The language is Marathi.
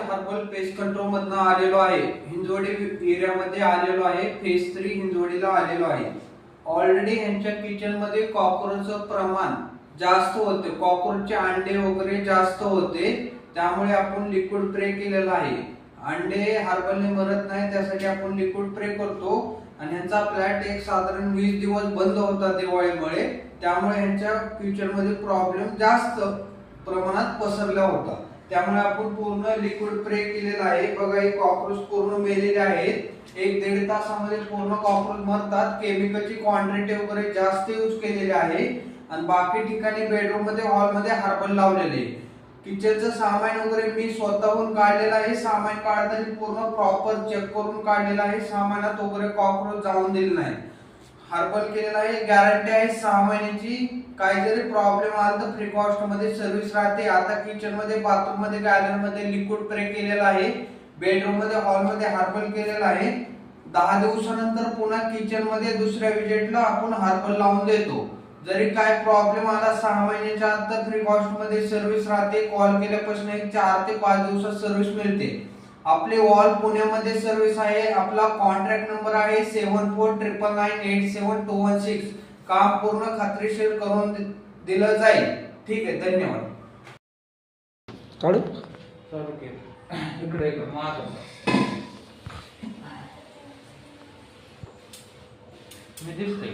हर्बल पेस्ट कंट्रोल मधनं आलेलो आहे. हिंजवडी एरियामध्ये आलेलो आहे. फेज 3 हिंजवडीला आलेलो आहे. ऑलरेडी यांच्या किचन मध्ये कॉकरोचचं प्रमाण जास्त होते. कॉकरोचचे अंडे वगैरे जास्त होते. त्यामुळे आपण लिक्विड स्प्रे केलेला आहे. अंडे हर्बलने मरत नाही, त्यासाठी आपण लिक्विड स्प्रे करतो. आणि ह्यांचा फ्लॅट एक साधारण 20 दिवस बंद होता दिवाळीमुळे. त्यामुळे ह्यांच्या फ्युचर मध्ये प्रॉब्लेम जास्त प्रमाणात पसरला होता. त्यामुळे आपण पूर्ण लिक्विड स्प्रे केलेला आहे. बघा हे कॉकरोच पूर्ण मेलेले आहेत. 1-1.5 तासामध्ये पूर्ण कॉकरोच मरतात. केमिकलची क्वांटिटी वगैरे जास्त यूज केलेली आहे. आणि बाकी ठिकाणी बेडरूम मध्ये, हॉल मध्ये हर्बल लावलेले. किचनचं सामान वगैरे मी स्वतःहून काढलेलं आहे. सामान काढताना पूर्ण प्रॉपर चेक करून काढलेलं आहे. सामानात वगैरे कॉकरोच जाऊन दिले नाही. हर्बल केलेला आहे. गॅरंटी आहे 6 महिन्याची. काही जरी प्रॉब्लेम आला तर फ्री कॉस्ट मध्ये सर्व्हिस राहते. आता किचन मध्ये, बाथरूम मध्ये, गॅलरी मध्ये लिक्विड स्प्रे केलेला आहे. बेडरूम मध्ये, हॉल मध्ये हर्बल केलेला आहे. 10 दिवसानंतर पुन्हा किचन मध्ये दुसऱ्या विजिटला आपण हर्बल लावून देतो. जरी काय प्रॉब्लेम आला 6 महिन्याच्या आत तर फ्री कॉस्ट मध्ये सर्व्हिस राहते. कॉल केल्यापासून 4 ते 5 दिवसात सर्व्हिस मिळते. आपले वॉल पुण्यामध्ये सर्व्हिस आहे. आपला कॉन्ट्रॅक्ट नंबर आहे 7499987216. काम पूर्ण खात्रीशीर करून दिलं जाईल. ठीक आहे, धन्यवाद. काढू चालू केलं. इकडे माझं मी दिसतोय.